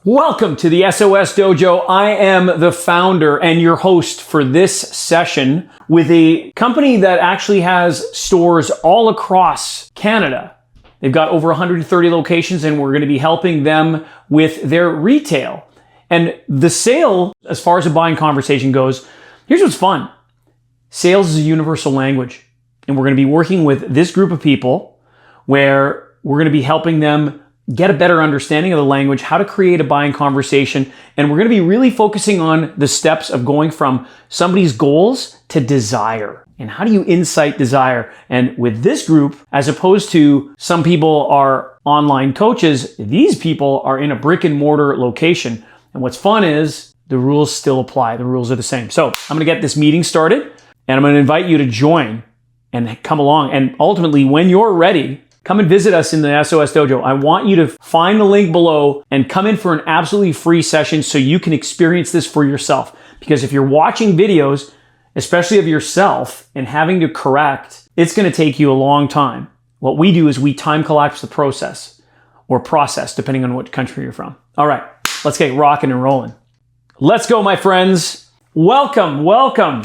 Welcome to the SOS Dojo. I am the founder and your host for this session with a company that actually has stores all across Canada. They've got over 130 locations and we're going to be helping them with their retail. And the sale, as far as a buying conversation goes, here's what's fun. Sales is a universal language. And we're going to be working with this group of people where we're going to be helping them get a better understanding of the language, how to create a buying conversation, and we're going to be really focusing on the steps of going from somebody's goals to desire. And how do you incite desire? And with this group, as opposed to some people are online coaches, these people are in a brick and mortar location. And what's fun is the rules still apply. The rules are the same. So I'm going to get this meeting started and I'm going to invite you to join and come along. And ultimately, when you're ready, come and visit us in the SOS Dojo. I want you to find the link below and come in for an absolutely free session so you can experience this for yourself. Because if you're watching videos, especially of yourself, and having to correct, it's going to take you a long time. What we do is we time collapse the process, or process, depending on what country you're from. All right, let's get rocking and rolling. Let's go, my friends. Welcome, welcome.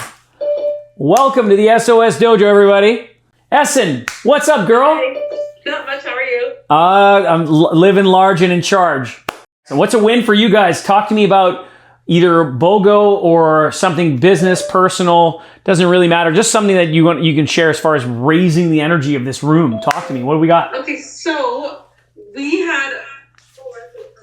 Welcome to the SOS Dojo, everybody. Essen, what's up, girl? Hi. Not much. How are you? I'm living large and in charge. So what's a win for you guys? Talk to me about either BOGO or something business, personal. Doesn't really matter. Just something that you can share as far as raising the energy of this room. Talk to me. What do we got? Okay, so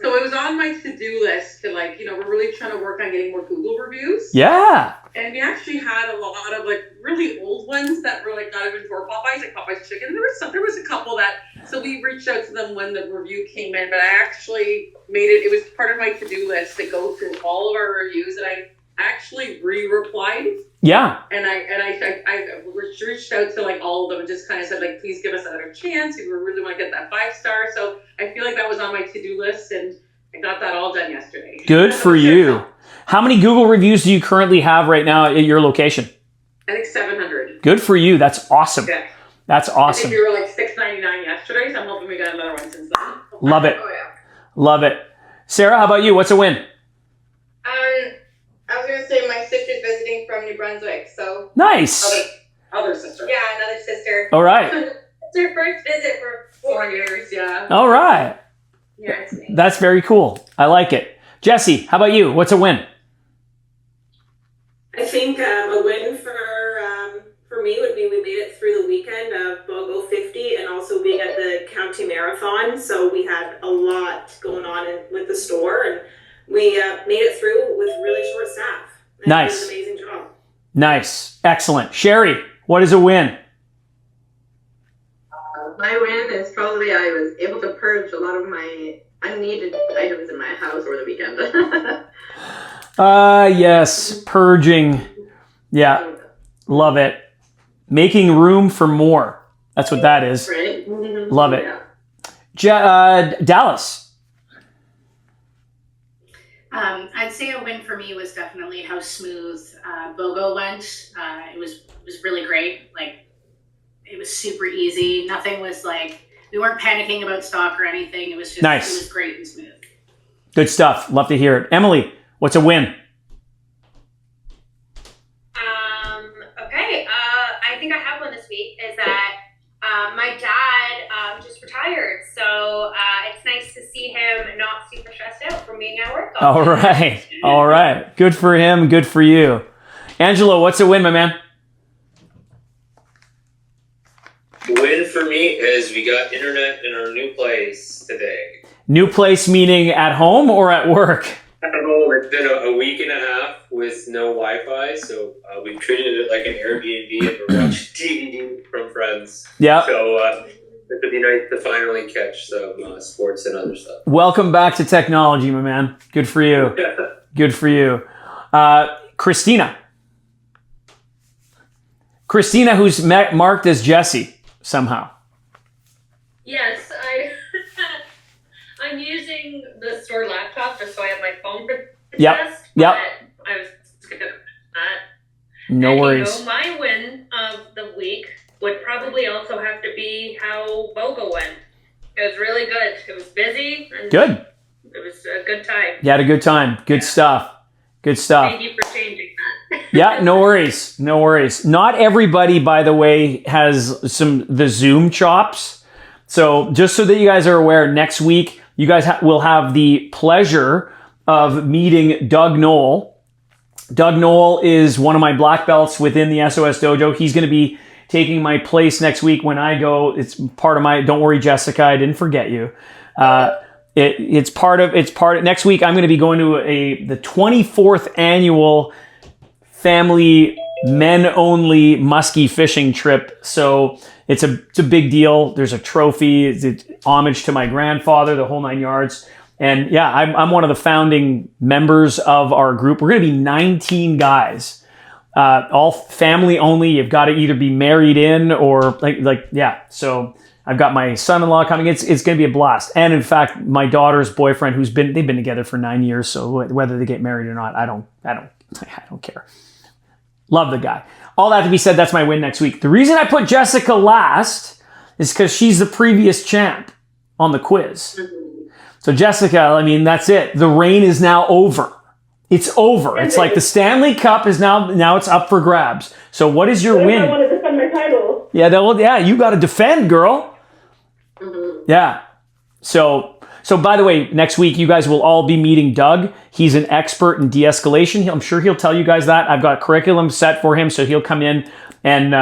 it was on my to-do list to we're really trying to work on getting more Google reviews. Yeah. And we actually had a lot of really old ones that were not even for Popeyes, like Popeyes chicken. There was a couple that, so we reached out to them when the review came in, but I actually made it was part of my to-do list to go through all of our reviews, and I actually re-replied. Yeah. And I reached out to all of them and just kind of said please give us another chance if we really want to get that 5-star. So I feel like that was on my to-do list and I got that all done yesterday. Good for you. How many Google reviews do you currently have right now at your location? I think 700. Good for you. That's awesome. Yeah. That's awesome. I think we were $6.99 yesterday, so I'm hoping we got another one since then. Love it. Oh yeah. Love it. Sarah, how about you? What's a win? I was going to say my sister's visiting from New Brunswick, so... Nice. Other sister. Yeah, another sister. All right. It's her first visit for 4 years, yeah. All right. Yeah, it's me. That's very cool. I like it. Jesse, how about you? What's a win? I think a win for me would be we made it through the weekend of BOGO 50 and also being at the county marathon. So we had a lot going on with the store and we made it through with really short staff. And Nice. It was an amazing job. Nice. Excellent. Sherry, what is a win? My win is probably I was able to purge a lot of my unneeded items in my house over the weekend. Yes. Purging. Yeah. Love it. Making room for more. That's what that is. Right? Love it. Dallas. I'd say a win for me was definitely how smooth BOGO went. It was really great. It was super easy. Nothing was we weren't panicking about stock or anything. It was just Nice. It was great and smooth. Good stuff. Love to hear it. Emily, what's a win? Okay. I think I have one this week. Is that my dad just retired, so it's nice to see him not super stressed out from being at work. All right. All right. Good for him. Good for you. Angelo, what's a win, my man? Win for me is we got internet in our new place today. New place meaning at home or at work? I don't know, it's been a week and a half with no Wi-Fi, so we've treated it like an Airbnb and we're watching DVD from friends. Yeah. So it would be nice to finally catch some sports and other stuff. Welcome back to technology, my man. Good for you. Good for you. Christina. Christina, who's marked as Jesse somehow. Yes, I'm using the store laptop just so I have my phone for the test. Yep. But I was good at that. No worries. My win of the week would probably also have to be how BOGO went. It was really good. It was busy. And Good. was a good time. You had a good time. Good stuff. Good stuff. Thank you for changing that. Yeah, no worries. No worries. Not everybody, by the way, has the Zoom chops. So just so that you guys are aware, next week, you guys will have the pleasure of meeting Doug Knoll. Doug Knoll is one of my black belts within the SOS Dojo. He's going to be taking my place next week when I go. It's part of my, don't worry, Jessica, I didn't forget you. It's part of next week. I'm going to be going to the 24th annual family men only muskie fishing trip. So it's a big deal. There's a trophy. It's homage to my grandfather, the whole 9 yards. And yeah, I'm one of the founding members of our group. We're going to be 19 guys, all family only. You've got to either be married in or yeah. So I've got my son-in-law coming. It's going to be a blast. And in fact, my daughter's boyfriend, they've been together for 9 years. So whether they get married or not, I don't care. Love the guy. All that to be said, that's my win next week. The reason I put Jessica last is because she's the previous champ on the quiz. So Jessica, I mean, that's it. The reign is now over. It's over. It's like the Stanley Cup is now it's up for grabs. So what is your win? I want to defend my title. Yeah, you got to defend, girl. Yeah. So by the way, next week you guys will all be meeting Doug. He's an expert in de-escalation. I'm sure he'll tell you guys that. I've got curriculum set for him, so he'll come in and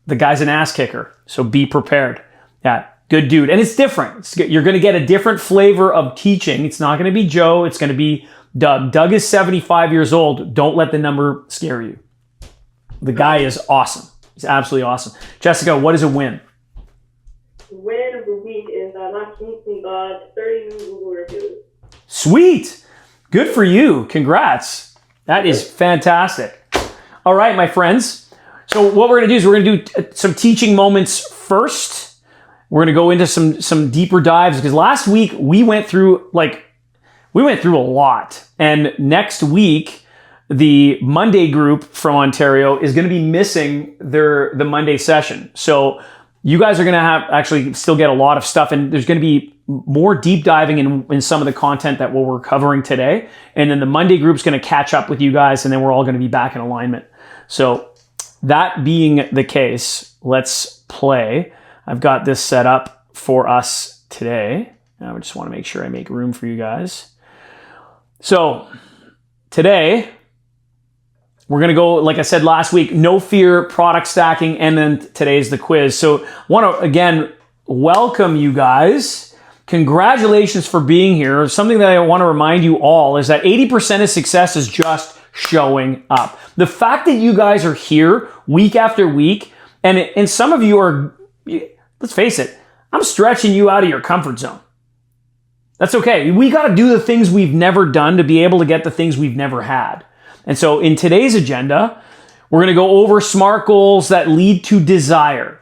the guy's an ass kicker. So be prepared. Yeah, good dude. And it's different. You're going to get a different flavor of teaching. It's not going to be Joe. It's going to be Doug. Doug is 75 years old. Don't let the number scare you. The guy is awesome. He's absolutely awesome. Jessica, what is a win? Win of the week is Not Kingston got 30 new Google reviews. Sweet. Good for you. Congrats. That is fantastic. All right, my friends. So what we're going to do is we're going to do some teaching moments first. We're going to go into some deeper dives because last week we went through a lot. And next week, the Monday group from Ontario is going to be missing the Monday session. So you guys are going to actually still get a lot of stuff, and there's going to be more deep diving in some of the content that we're covering today. And then the Monday group's going to catch up with you guys, and then we're all going to be back in alignment. So that being the case, let's play. I've got this set up for us today. I just want to make sure I make room for you guys. So today, we're going to go, like I said last week, no fear, product stacking, and then today's the quiz. So I want to, again, welcome you guys. Congratulations for being here. Something that I want to remind you all is that 80% of success is just showing up. The fact that you guys are here week after week, and some of you are, let's face it, I'm stretching you out of your comfort zone. That's okay. We got to do the things we've never done to be able to get the things we've never had. And so in today's agenda, we're going to go over SMART goals that lead to desire.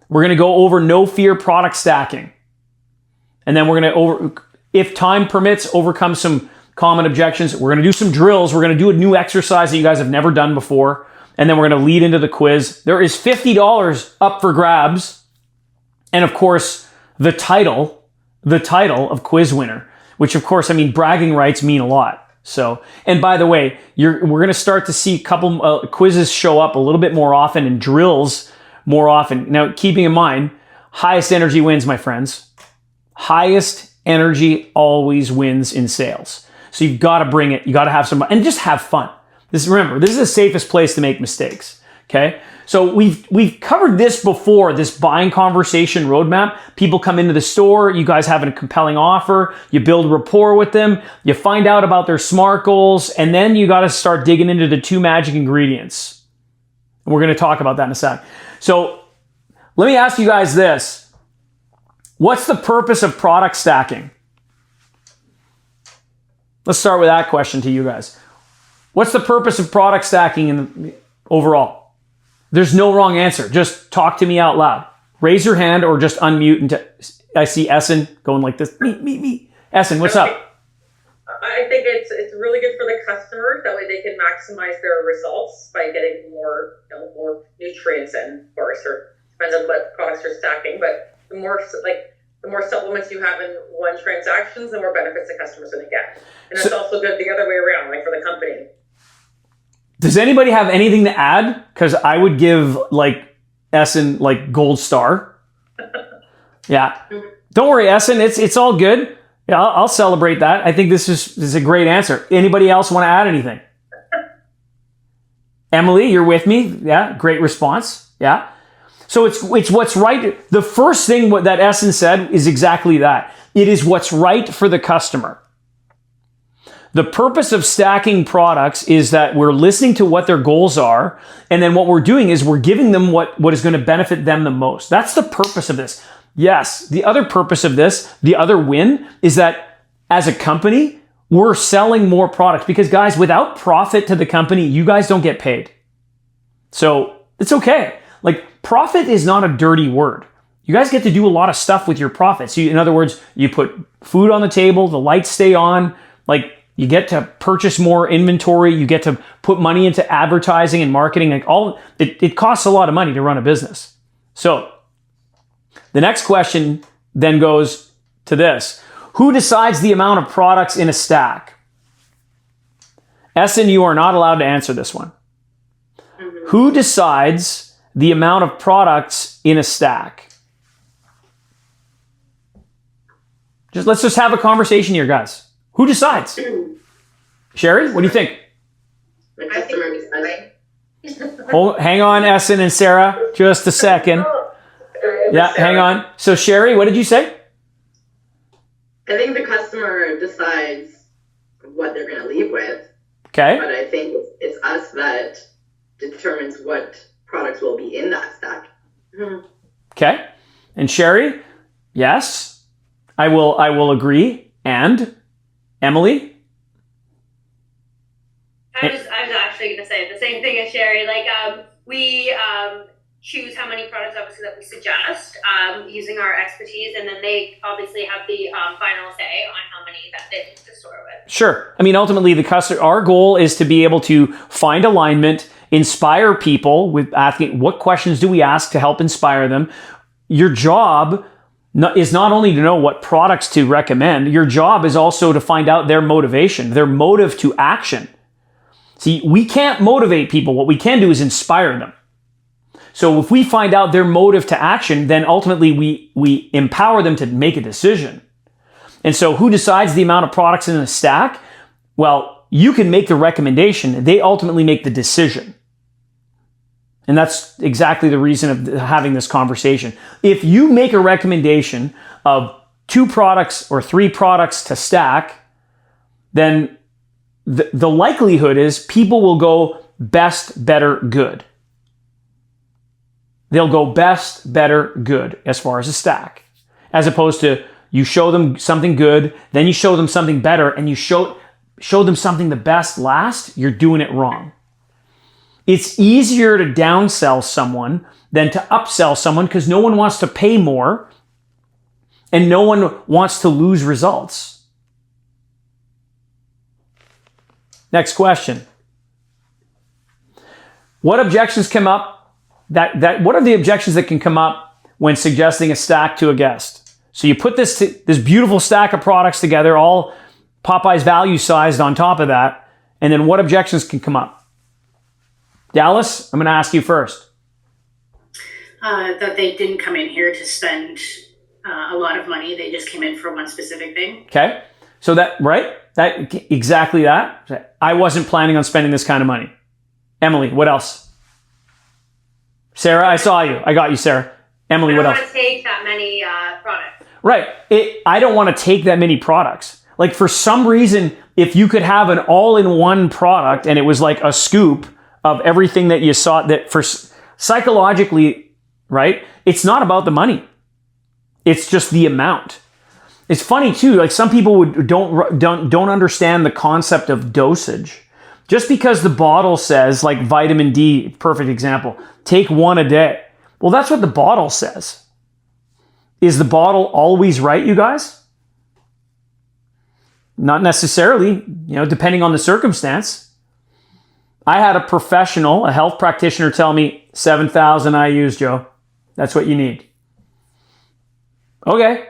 We're going to go over no fear product stacking. And then we're going to, if time permits, overcome some common objections. We're going to do some drills. We're going to do a new exercise that you guys have never done before. And then we're going to lead into the quiz. There is $50 up for grabs. And of course, the title of quiz winner, which of course, I mean, bragging rights mean a lot. So, and by the way, we're going to start to see a couple quizzes show up a little bit more often and drills more often. Now, keeping in mind, highest energy wins, my friends. Highest energy always wins in sales. So you've got to bring it. You got to have some, and just have fun. Remember, this is the safest place to make mistakes. Okay. So we've covered this before, this buying conversation roadmap. People come into the store, you guys have a compelling offer, you build rapport with them, you find out about their SMART goals, and then you got to start digging into the 2 magic ingredients. And we're going to talk about that in a sec. So let me ask you guys this. What's the purpose of product stacking? Let's start with that question to you guys. What's the purpose of product stacking overall? There's no wrong answer. Just talk to me out loud. Raise your hand or just unmute. I see Essen going like this. Me. Essen, what's up? I think it's really good for the customers. That way they can maximize their results by getting more nutrients in, of course, or depends on what products you're stacking. But the more, like, the more supplements you have in one transactions, the more benefits the customer's going to get. And it's also good the other way around, like for the company. Does anybody have anything to add? Because I would give like Essen like gold star. Yeah. Don't worry, Essen. It's all good. Yeah, I'll celebrate that. I think this is a great answer. Anybody else want to add anything? Emily, you're with me? Yeah, great response. Yeah. So it's what's right. The first thing that Essen said is exactly that. It is what's right for the customer. The purpose of stacking products is that we're listening to what their goals are, and then what we're doing is we're giving them what is going to benefit them the most. That's the purpose of this. Yes, the other purpose of this, the other win, is that as a company, we're selling more products because, guys, without profit to the company, you guys don't get paid. So it's okay. Like, profit is not a dirty word. You guys get to do a lot of stuff with your profits. In other words, you put food on the table, the lights stay on, like you get to purchase more inventory, you get to put money into advertising and marketing, like it costs a lot of money to run a business. So the next question then goes to this. Who decides the amount of products in a stack? Essen, you are not allowed to answer this one. Who decides the amount of products in a stack? Let's just have a conversation here, guys. Who decides? Sherry, what do you think? The customer decides. Hang on, Essen and Sarah, just a second. Yeah, hang on. So Sherry, what did you say? I think the customer decides what they're going to leave with. Okay. But I think it's us that determines what products will be in that stack. Okay. And Sherry, yes, I will agree. And Emily? I was actually going to say the same thing as Sherry. Like, we choose how many products, obviously, that we suggest using our expertise, and then they obviously have the final say on how many that they need to store with. Sure. I mean, ultimately, our goal is to be able to find alignment, inspire people with asking what questions do we ask to help inspire them. Your job is not only to know what products to recommend, your job is also to find out their motivation, their motive to action. See, we can't motivate people. What we can do is inspire them. So if we find out their motive to action, then ultimately we empower them to make a decision. And so who decides the amount of products in a stack? Well, you can make the recommendation. They ultimately make the decision. And that's exactly the reason of having this conversation. If you make a recommendation of 2 products or 3 products to stack, then the likelihood is people will go best, better, good. They'll go best, better, good as far as a stack. As opposed to you show them something good, then you show them something better, and you show them something the best last, you're doing it wrong. It's easier to downsell someone than to upsell someone because no one wants to pay more and no one wants to lose results. Next question. What objections come up? What are the objections that can come up when suggesting a stack to a guest? So you put this beautiful stack of products together, all Popeye's value sized on top of that, and then what objections can come up? Dallas, I'm going to ask you first. That they didn't come in here to spend a lot of money. They just came in for one specific thing. Okay. So exactly that. I wasn't planning on spending this kind of money. Emily, what else? Sarah, I saw you. I got you, Sarah. Emily, what else? I don't want to take that many products. Right. I don't want to take that many products. Like, for some reason, if you could have an all-in-one product and it was like a scoop of everything that you saw, that for psychologically, right? It's not about the money. It's just the amount. It's funny too. Like, some people don't understand the concept of dosage. Just because the bottle says, like vitamin D, perfect example, take 1 a day. Well, that's what the bottle says. Is the bottle always right, you guys? Not necessarily, depending on the circumstance. I had a professional, a health practitioner, tell me 7,000 IUs, Joe. That's what you need. Okay.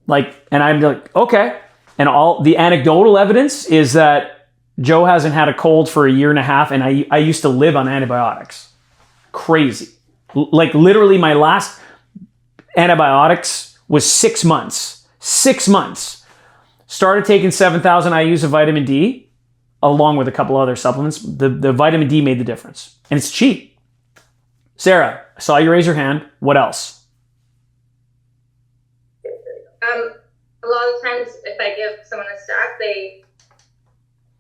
And I'm like, okay. And all the anecdotal evidence is that Joe hasn't had a cold for a year and a half, and I used to live on antibiotics. Crazy. Like literally my last antibiotics was 6 months. 6 months. Started taking 7,000 IUs of vitamin D along with a couple other supplements. The vitamin D made the difference. And it's cheap. Sarah, I saw you raise your hand. What else? A lot of times if I give someone a stack, they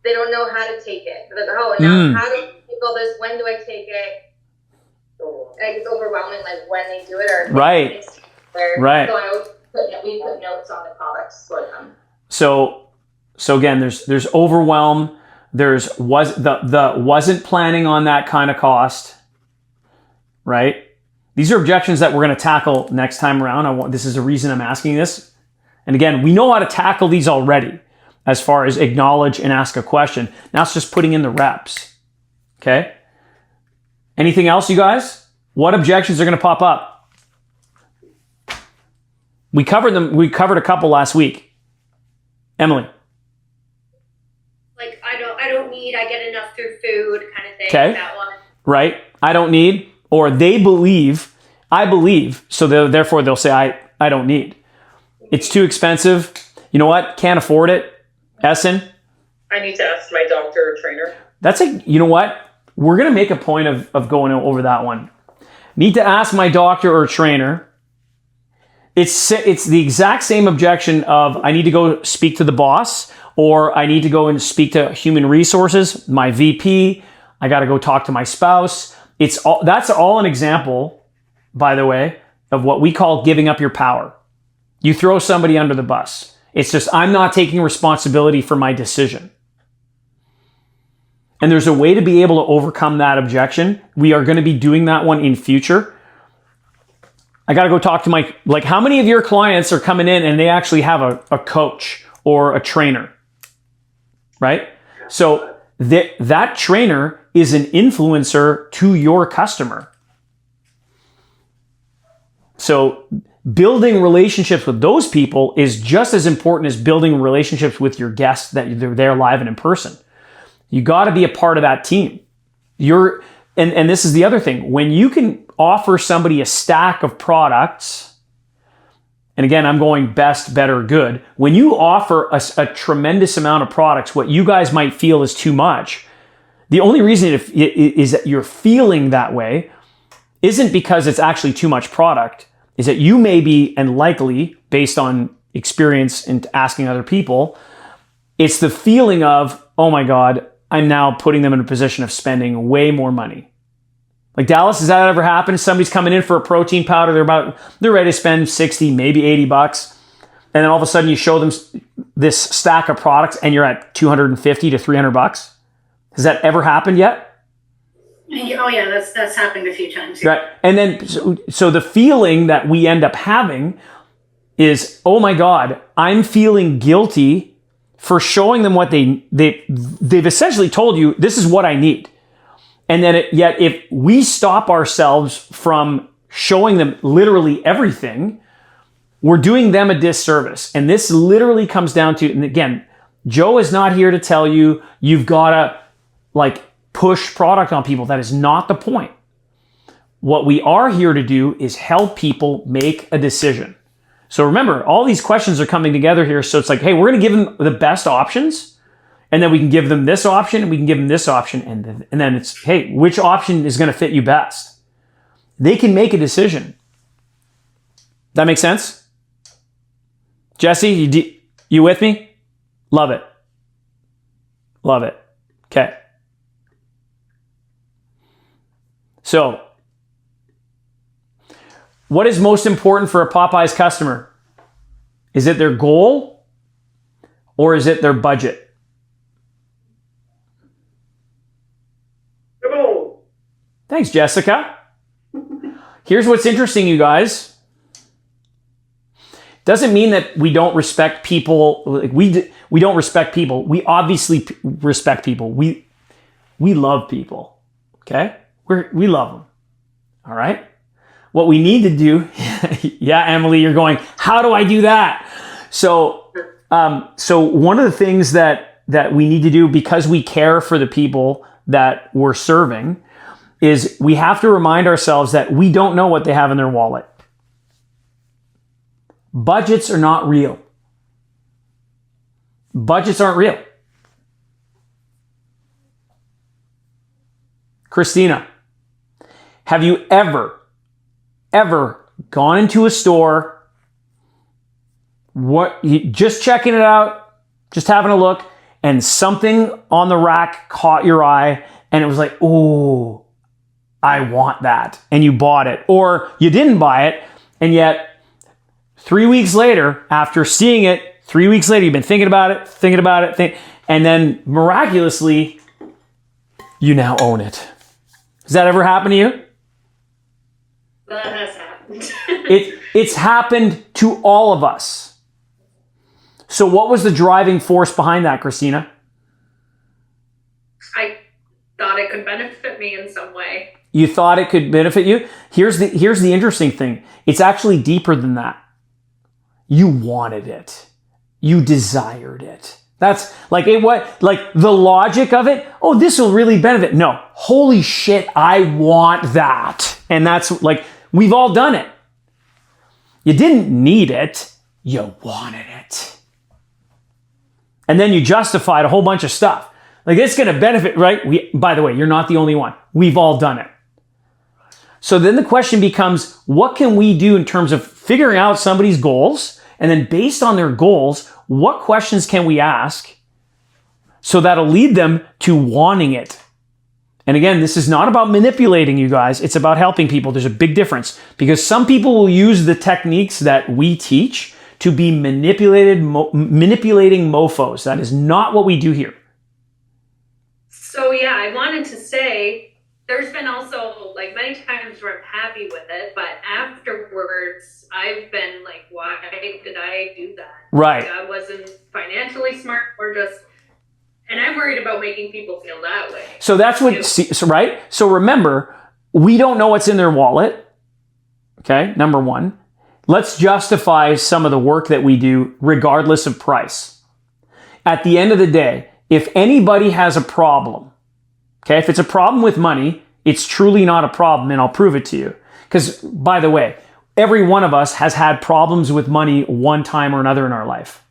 don't know how to take it. They're like, oh, now how do I take all this? When do I take it? Like it's overwhelming, like when they do it or right. Right. So I always we put notes on the products for them. So again, there's overwhelm. There's wasn't planning on that kind of cost. Right. These are objections that we're going to tackle next time around. This is the reason I'm asking this. And again, we know how to tackle these already as far as acknowledge and ask a question. Now it's just putting in the reps. Okay. Anything else, you guys? What objections are going to pop up? We covered them. We covered a couple last week. Emily. Like I don't need. I get enough through food, kind of thing. Okay. That one. Right. I don't need, or they believe. I believe. So therefore they'll say I don't need. It's too expensive. You know what? Can't afford it. Essen. I need to ask my doctor or trainer. You know what? We're going to make a point of going over that one. Need to ask my doctor or trainer. It's the exact same objection of I need to go speak to the boss, or I need to go and speak to human resources, my VP. I got to go talk to my spouse. That's all an example, by the way, of what we call giving up your power. You throw somebody under the bus. It's just, I'm not taking responsibility for my decision. And there's a way to be able to overcome that objection. We are going to be doing that one in future. I got to go talk to how many of your clients are coming in and they actually have a coach or a trainer, right? So that trainer is an influencer to your customer. So building relationships with those people is just as important as building relationships with your guests that they're there live and in person. You got to be a part of that team. And this is the other thing. When you can offer somebody a stack of products, and again, I'm going best, better, good. When you offer a tremendous amount of products, what you guys might feel is too much. The only reason is that you're feeling that way isn't because it's actually too much product. Is that you may be, and likely, based on experience and asking other people, it's the feeling of, oh my God, I'm now putting them in a position of spending way more money. Like Dallas, has that ever happened? Somebody's coming in for a protein powder, they're ready to spend 60, maybe $80. And then all of a sudden you show them this stack of products and you're at $250 to $300. Has that ever happened yet? Oh yeah, that's happened a few times. Yeah. Right. And then, so the feeling that we end up having is, oh my God, I'm feeling guilty for showing them what they've essentially told you, this is what I need. And then yet if we stop ourselves from showing them literally everything, we're doing them a disservice. And this literally comes down to, and again, Joe is not here to tell you, you've got to push product on people. That is not the point. What we are here to do is help people make a decision. So remember, all these questions are coming together here. So it's like, hey, we're going to give them the best options. And then we can give them this option and we can give them this option. And then it's, hey, which option is going to fit you best? They can make a decision. That makes sense? Jesse, you with me? Love it. Love it. Okay. So, what is most important for a Popeyes customer? Is it their goal or is it their budget? Goal. Thanks, Jessica. Here's what's interesting, you guys. Doesn't mean that we don't respect people. We don't respect people. We obviously respect people. We love people. Okay? We love them. All right? What we need to do, yeah, Emily, you're going, how do I do that? So one of the things that we need to do, because we care for the people that we're serving, is we have to remind ourselves that we don't know what they have in their wallet. Budgets are not real. Budgets aren't real. Christina, have you ever gone into a store, just checking it out, just having a look, and something on the rack caught your eye and it was like, oh, I want that, and you bought it? Or you didn't buy it, and yet 3 weeks later, after seeing it, 3 weeks later, you've been thinking about it, and then miraculously, you now own it. Has that ever happened to you? That has happened. It's happened to all of us. So what was the driving force behind that, Christina? I thought it could benefit me in some way. You thought it could benefit you? Here's the interesting thing. It's actually deeper than that. You wanted it. You desired it. That's like the logic of it. Oh, this will really benefit. No, holy shit, I want that. And that's like, we've all done it. You didn't need it. You wanted it. And then you justified a whole bunch of stuff. Like, it's going to benefit, right? By the way, you're not the only one. We've all done it. So then the question becomes, what can we do in terms of figuring out somebody's goals? And then based on their goals, what questions can we ask so that'll lead them to wanting it? And again, this is not about manipulating you guys. It's about helping people. There's a big difference, because some people will use the techniques that we teach to be manipulating mofos. That is not what we do here. So yeah, I wanted to say, there's been also like many times where I'm happy with it, but afterwards I've been like, why did I do that? Right. Like, I wasn't financially smart, or just, and I'm worried about making people feel that way. So that's what, right? So remember, we don't know what's in their wallet. Okay, number one. Let's justify some of the work that we do regardless of price. At the end of the day, if anybody has a problem, okay, if it's a problem with money, it's truly not a problem, and I'll prove it to you. Because, by the way, every one of us has had problems with money one time or another in our life.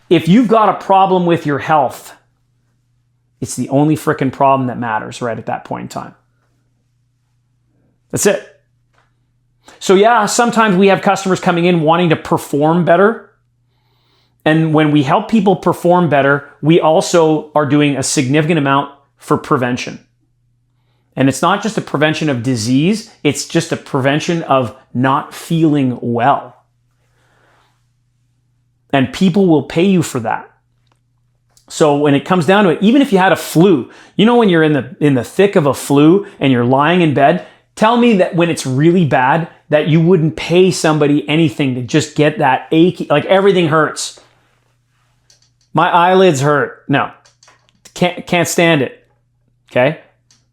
If you've got a problem with your health, it's the only frickin' problem that matters right at that point in time. That's it. So yeah, sometimes we have customers coming in wanting to perform better. And when we help people perform better, we also are doing a significant amount for prevention. And it's not just a prevention of disease, it's just a prevention of not feeling well. And people will pay you for that. So when it comes down to it, even if you had a flu, you know, when you're in the thick of a flu and you're lying in bed, tell me that when it's really bad, that you wouldn't pay somebody anything to just get that achy, like everything hurts. My eyelids hurt. No, can't stand it. Okay.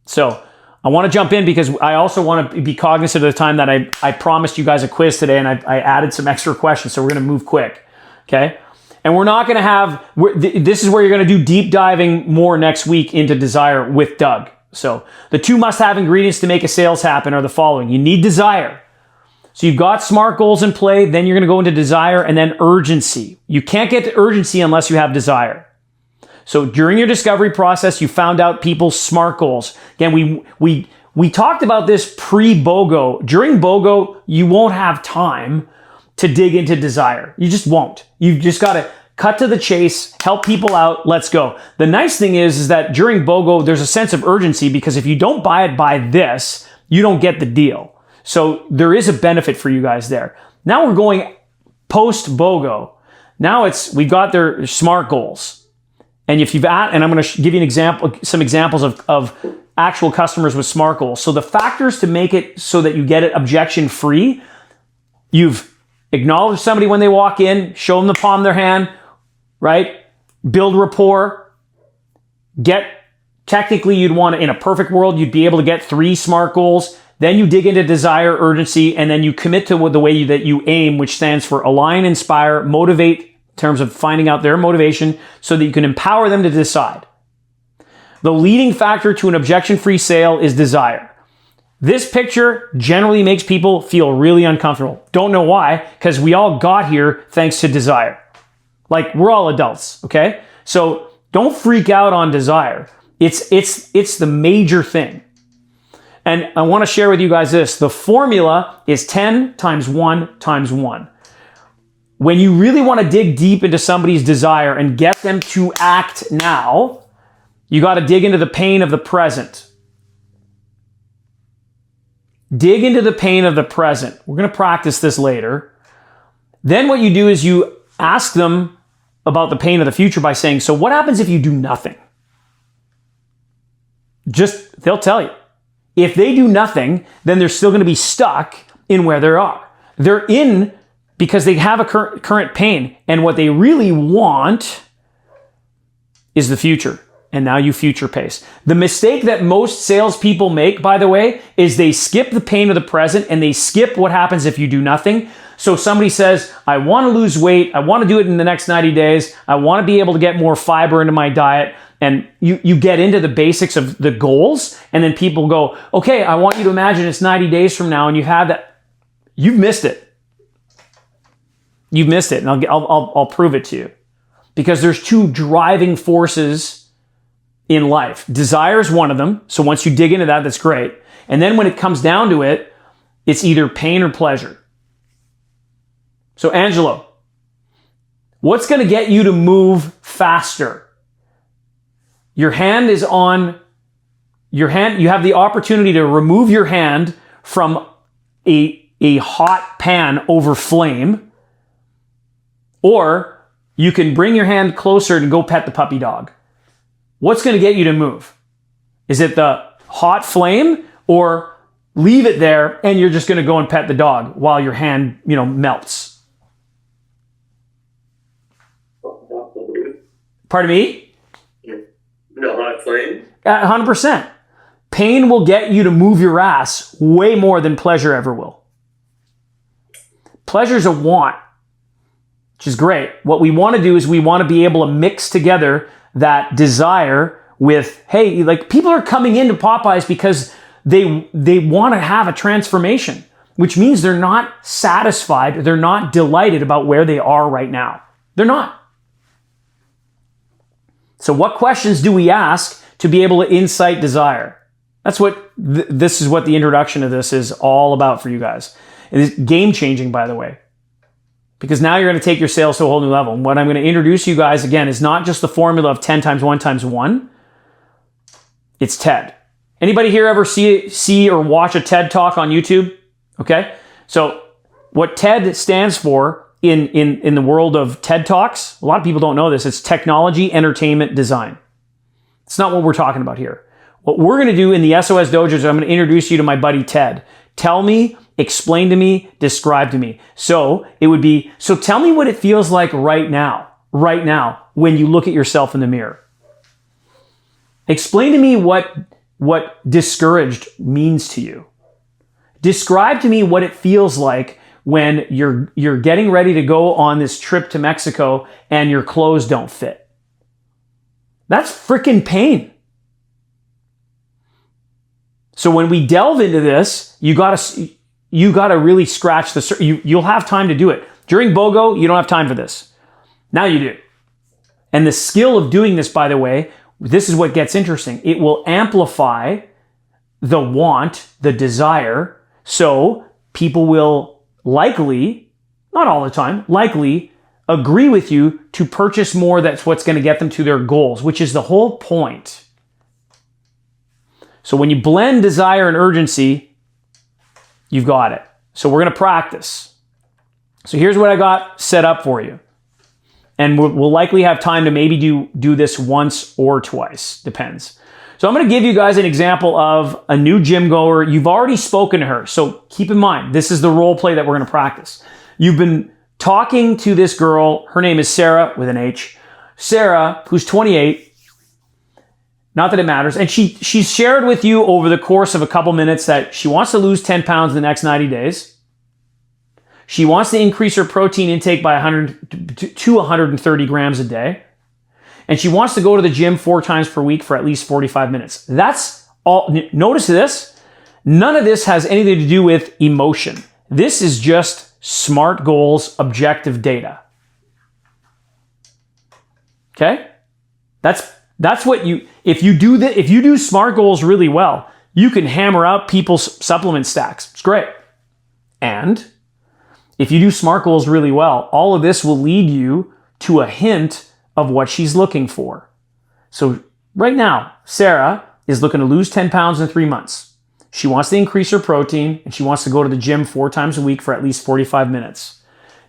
So I want to jump in because I also want to be cognizant of the time that I promised you guys a quiz today, and I added some extra questions. So we're going to move quick. Okay. And we're not going to have, this is where you're going to do deep diving more next week into desire with Doug. So the 2 must-have ingredients to make a sales happen are the following. You need desire. So you've got SMART goals in play, then you're going to go into desire, and then urgency. You can't get to urgency unless you have desire. So during your discovery process, you found out people's SMART goals. Again, we talked about this pre-BOGO. During BOGO, you won't have time to dig into desire. You just won't. You've just got to cut to the chase, help people out, let's go. The nice thing is that during BOGO, there's a sense of urgency, because if you don't buy it by this, you don't get the deal. So there is a benefit for you guys there. Now we're going post BOGO. Now we've got their SMART goals. And if you've and I'm going to give you some examples of actual customers with SMART goals. So the factors to make it so that you get it objection free, you've acknowledged somebody when they walk in, show them the palm of their hand, right? Build rapport. Technically, you'd want to, in a perfect world, you'd be able to get 3 SMART goals. Then you dig into desire, urgency, and then you commit to the way that you aim, which stands for align, inspire, motivate, in terms of finding out their motivation so that you can empower them to decide. The leading factor to an objection-free sale is desire. This picture generally makes people feel really uncomfortable. Don't know why, because we all got here thanks to desire. Like, we're all adults, okay? So don't freak out on desire. It's the major thing. And I want to share with you guys this. The formula is 10 times 1 times 1. When you really want to dig deep into somebody's desire and get them to act now, you got to dig into the pain of the present. Dig into the pain of the present. We're going to practice this later. Then what you do is you ask them about the pain of the future by saying, so what happens if you do nothing? They'll tell you. If they do nothing, then they're still going to be stuck in where they are. They're in because they have a current pain. And what they really want is the future. And now you future pace. The mistake that most salespeople make, by the way, is they skip the pain of the present and they skip what happens if you do nothing. So somebody says, I want to lose weight. I want to do it in the next 90 days. I want to be able to get more fiber into my diet. And you get into the basics of the goals. And then people go, okay, I want you to imagine it's 90 days from now and you have that. You've missed it. You've missed it. And I'll prove it to you. Because there's two driving forces in life. Desire is one of them. So once you dig into that, that's great. And then when it comes down to it, it's either pain or pleasure. So Angelo, what's going to get you to move faster? Your hand is on your hand. You have the opportunity to remove your hand from a hot pan over flame, or you can bring your hand closer and go pet the puppy dog. What's going to get you to move? Is it the hot flame, or leave it there and you're just going to go and pet the dog while your hand, melts? Pardon me? No hot flame? 100%. Pain will get you to move your ass way more than pleasure ever will. Pleasure's a want, which is great. What we want to do is we want to be able to mix together that desire with, hey, like, people are coming into Popeyes because they want to have a transformation, which means they're not satisfied. They're not delighted about where they are right now. They're not. So what questions do we ask to be able to incite desire? That's what this is what the introduction of this is all about for you guys. It is game changing, by the way, because now you're going to take your sales to a whole new level. And what I'm going to introduce you guys again is not just the formula of 10 times 1 times 1. It's TED. Anybody here ever see or watch a TED talk on YouTube? Okay. So what TED stands for in the world of TED Talks, a lot of people don't know this. It's technology, entertainment, design. It's not what we're talking about here. What we're going to do in the SOS Dojo is I'm going to introduce you to my buddy Ted. Tell me, explain to me, describe to me. So it would be, so tell me what it feels like right now, when you look at yourself in the mirror. Explain to me what discouraged means to you. Describe to me what it feels like when you're getting ready to go on this trip to Mexico and your clothes don't fit. That's freaking pain. So when we delve into this, you gotta really scratch the you'll have time to do it. During BOGO, you don't have time for this. Now you do. And the skill of doing this, by the way, this is what gets interesting. It will amplify the want, the desire, so people will likely, not all the time, likely agree with you to purchase more. That's what's going to get them to their goals, which is the whole point. So when you blend desire and urgency, you've got it. So we're going to practice. So here's what I got set up for you. And we'll likely have time to maybe do this once or twice, depends. So I'm going to give you guys an example of a new gym goer. You've already spoken to her. So keep in mind, this is the role play that we're going to practice. You've been talking to this girl. Her name is Sarah with an H. Sarah, who's 28. Not that it matters. And she's shared with you over the course of a couple minutes that she wants to lose 10 pounds in the next 90 days. She wants to increase her protein intake by 100 to 130 grams a day. And she wants to go to the gym 4 times per week for at least 45 minutes. That's all. Notice this. None of this has anything to do with emotion. This is just SMART goals, objective data. Okay? That's what if you do SMART goals really well, you can hammer out people's supplement stacks. It's great. And if you do SMART goals really well, all of this will lead you to a hint of what she's looking for. So right now, Sarah is looking to lose 10 pounds in 3 months. She wants to increase her protein and she wants to go to the gym 4 times a week for at least 45 minutes.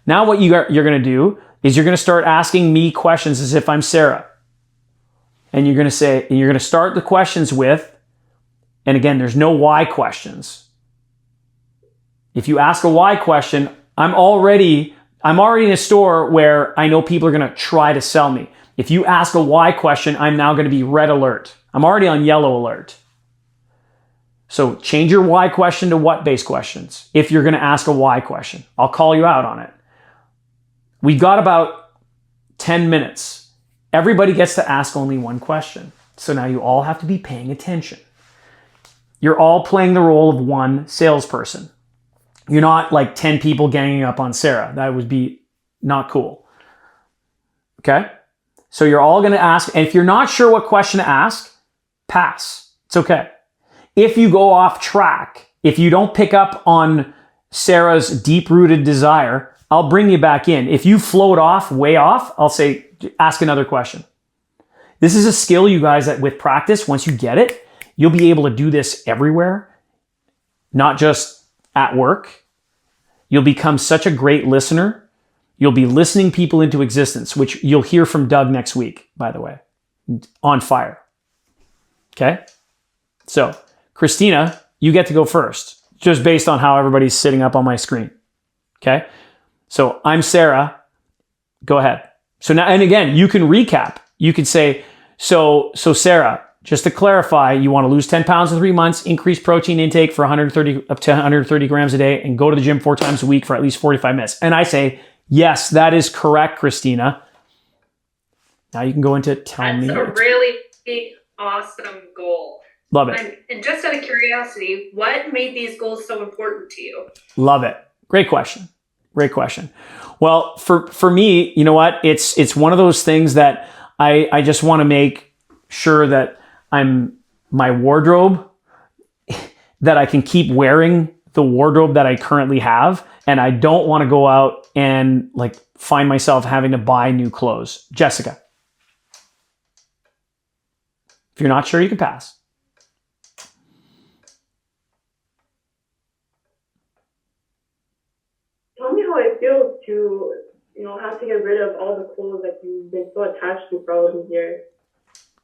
Now what you're going to do is you're going to start asking me questions as if I'm Sarah. And you're going to start the questions with, and again, there's no why questions. If you ask a why question, I'm already in a store where I know people are going to try to sell me. If you ask a why question, I'm now going to be red alert. I'm already on yellow alert. So change your why question to what-based questions. If you're going to ask a why question, I'll call you out on it. We've got about 10 minutes. Everybody gets to ask only one question. So now you all have to be paying attention. You're all playing the role of one salesperson. You're not like 10 people ganging up on Sarah. That would be not cool. Okay? So you're all going to ask, and if you're not sure what question to ask, pass. It's okay. If you go off track, if you don't pick up on Sarah's deep-rooted desire, I'll bring you back in. If you float off, way off, I'll say, ask another question. This is a skill, you guys, that with practice, once you get it, you'll be able to do this everywhere, not just at work. You'll become such a great listener. You'll be listening people into existence, which you'll hear from Doug next week, by the way, on fire. Okay? So, Christina, you get to go first, just based on how everybody's sitting up on my screen. Okay? So, I'm Sarah. Go ahead. So now, and again, you can recap. You could say, so Sarah, just to clarify, you want to lose 10 pounds in 3 months, increase protein intake for up to 130 grams a day, and go to the gym 4 times a week for at least 45 minutes. And I say, yes, that is correct, Christina. Now you can go into telling me. That's a really awesome goal. Love it. And just out of curiosity, what made these goals so important to you? Love it. Great question. Great question. Well, for me, you know what? It's one of those things that I just want to make sure that my wardrobe, that I can keep wearing the wardrobe that I currently have. And I don't want to go out and like find myself having to buy new clothes. Jessica. If you're not sure, you can pass. Tell me how it feels to, have to get rid of all the clothes that you've been so attached to for all these years.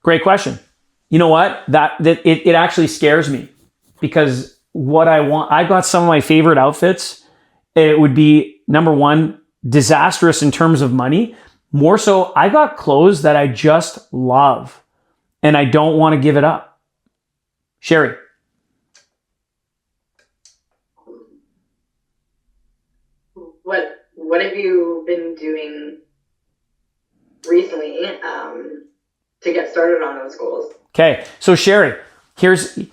Great question. You know what? It actually scares me because what I want, I've got some of my favorite outfits. It would be, number one, disastrous in terms of money. More so, I got clothes that I just love and I don't want to give it up. Sherry. What have you been doing recently to get started on those goals? Okay, so Sherry, you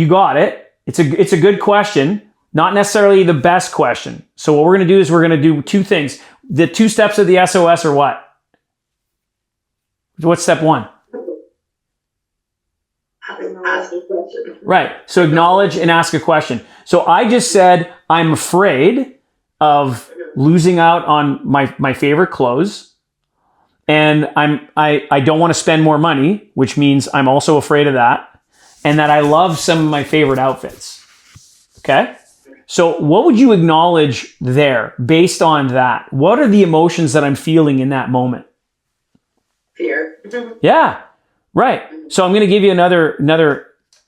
got it. It's a good question, not necessarily the best question. So what we're going to do is we're going to do 2 things. The 2 steps of the SOS are what? What's step 1? Ask a question. Right. So acknowledge and ask a question. So I just said, I'm afraid of losing out on my favorite clothes. And I don't want to spend more money, which means I'm also afraid of that. And that I love some of my favorite outfits. Okay? So what would you acknowledge there based on that? What are the emotions that I'm feeling in that moment? Fear. Yeah. Right. So I'm going to give you another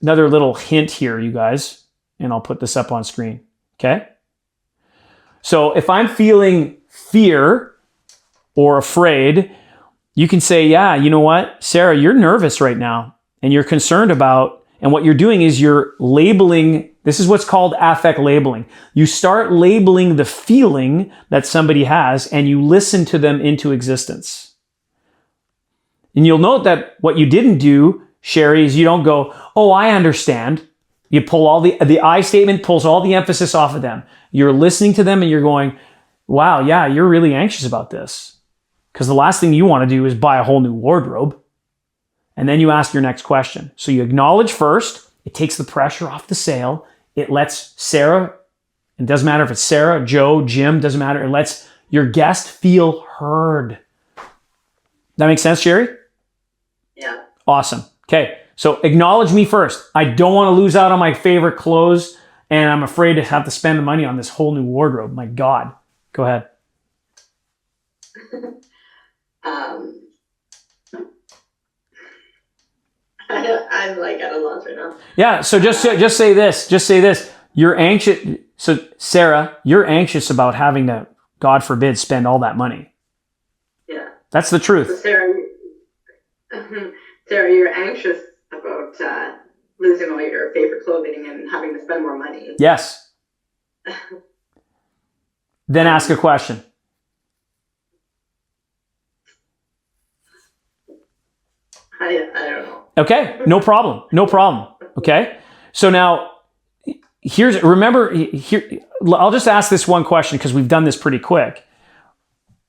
little hint here, you guys, and I'll put this up on screen. Okay. So if I'm feeling fear or afraid, You can say, yeah, you know what, Sarah, you're nervous right now and you're concerned about, and what you're doing is you're labeling. This is what's called affect labeling. You start labeling the feeling that somebody has and you listen to them into existence. And you'll note that what you didn't do, Sherry, is you don't go, oh, I understand. You pull all the I statement pulls all the emphasis off of them. You're listening to them and you're going, wow, yeah, you're really anxious about this. Because the last thing you want to do is buy a whole new wardrobe. And then you ask your next question. So you acknowledge first. It takes the pressure off the sale. It lets Sarah, it doesn't matter if it's Sarah, Joe, Jim, doesn't matter. It lets your guest feel heard. That makes sense, Sherry? Yeah. Awesome. Okay. So acknowledge me first. I don't want to lose out on my favorite clothes, and I'm afraid to have to spend the money on this whole new wardrobe. My God. Go ahead. I'm like at a loss right now. Yeah, so just say this. Just say this. You're anxious. So Sarah, you're anxious about having to, God forbid, spend all that money. Yeah. That's the truth. So Sarah, you're anxious about losing all your favorite clothing and having to spend more money. Yes. Then ask a question. I don't know. Okay, no problem. No problem. Okay. So now remember, I'll just ask this one question because we've done this pretty quick.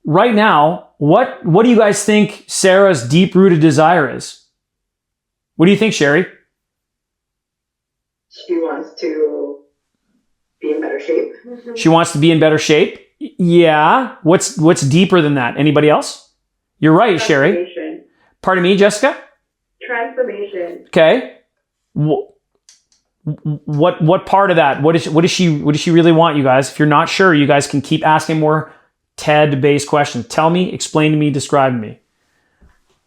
Right now, what do you guys think Sarah's deep-rooted desire is? What do you think, Sherry? She wants to be in better shape. She wants to be in better shape? Yeah. What's deeper than that? Anybody else? You're right, Sherry. Pardon me, Jessica? Transformation. Okay. What part of that? What does she really want, you guys? If you're not sure, you guys can keep asking more TED-based questions. Tell me, explain to me, describe to me.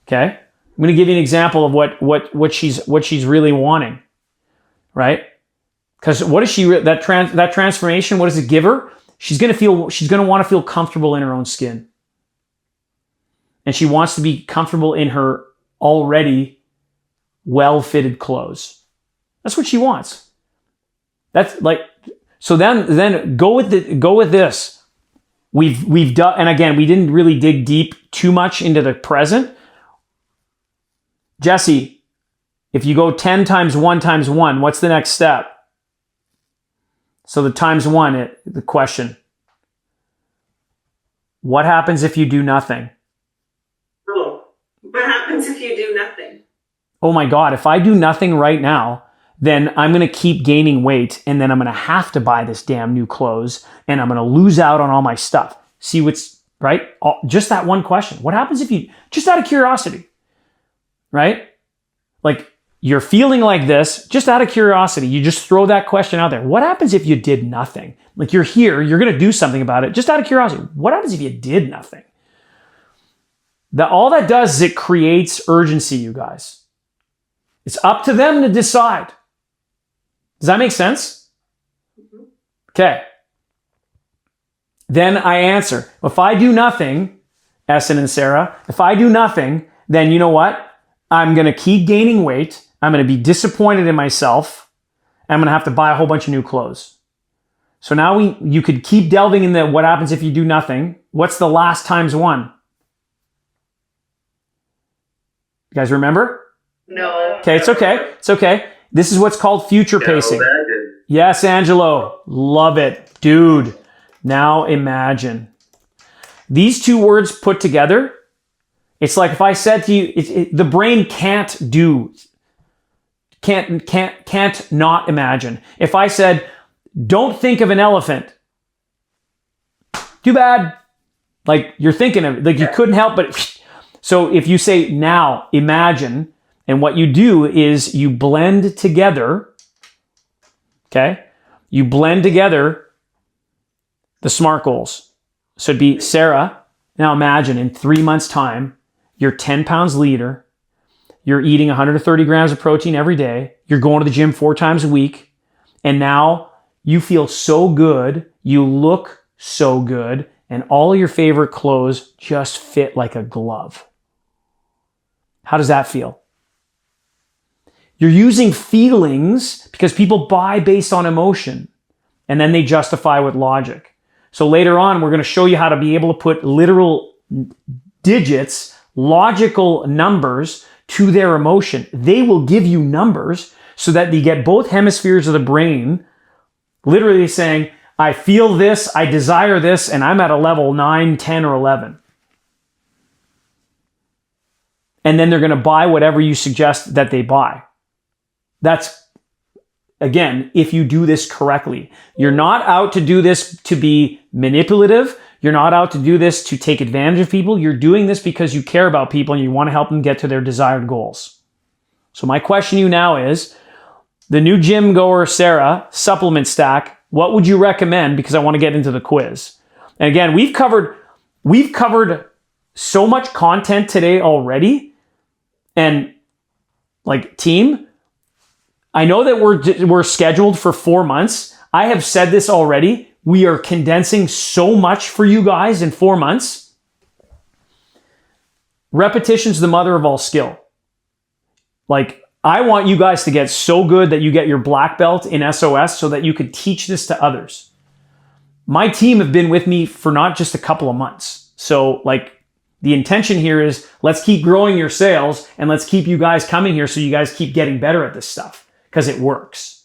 Okay? I'm going to give you an example of what she's really wanting. Right? Because what is that transformation, what does it give her? She's going to want to feel comfortable in her own skin. And she wants to be comfortable in her already well-fitted clothes. That's what she wants. That's like, so then go with this. We've done, and again, we didn't really dig deep too much into the present. Jesse, if you go 10 times 1 times 1, what's the next step? So the times 1, the question. What happens if you do nothing? Oh, what happens if you do nothing? Oh my God, if I do nothing right now, then I'm going to keep gaining weight and then I'm going to have to buy this damn new clothes and I'm going to lose out on all my stuff. See what's right? Just that one question. What happens if you, just out of curiosity, right? Like you're feeling like this, just out of curiosity, you just throw that question out there. What happens if you did nothing? Like you're here, you're going to do something about it, just out of curiosity. What happens if you did nothing? All that does is it creates urgency, you guys. It's up to them to decide. Does that make sense? Okay. Then I answer. If I do nothing, Essen and Sarah, if I do nothing, then you know what? I'm going to keep gaining weight. I'm going to be disappointed in myself. I'm going to have to buy a whole bunch of new clothes. So now you could keep delving into what happens if you do nothing. What's the last times 1? You guys remember? No. Okay, it's okay. It's okay. This is what's called future pacing. Imagine. Yes, Angelo. Love it. Dude, now imagine. These two words put together, it's like if I said to you, the brain can't not imagine. If I said, don't think of an elephant. Too bad. Like you're thinking of it. Like you couldn't help but. So if you say now, imagine, and what you do is you blend together, okay? You blend together the SMART goals. So it'd be, Sarah, now imagine in 3 months' time, you're 10 pounds leaner, you're eating 130 grams of protein every day, you're going to the gym 4 times a week, and now you feel so good, you look so good, and all of your favorite clothes just fit like a glove. How does that feel? You're using feelings because people buy based on emotion and then they justify with logic. So later on, we're going to show you how to be able to put literal digits, logical numbers to their emotion. They will give you numbers so that you get both hemispheres of the brain literally saying, I feel this, I desire this, and I'm at a level 9, 10, or 11. And then they're going to buy whatever you suggest that they buy. That's, again, if you do this correctly. You're not out to do this to be manipulative. You're not out to do this to take advantage of people. You're doing this because you care about people and you want to help them get to their desired goals. So my question to you now is, the new gym goer Sarah supplement stack, what would you recommend? Because I want to get into the quiz. And again, we've covered so much content today already. And like team, I know that we're scheduled for 4 months. I have said this already. We are condensing so much for you guys in 4 months. Repetition's the mother of all skill. Like, I want you guys to get so good that you get your black belt in SOS so that you could teach this to others. My team have been with me for not just a couple of months. So like, the intention here is let's keep growing your sales and let's keep you guys coming here so you guys keep getting better at this stuff because it works.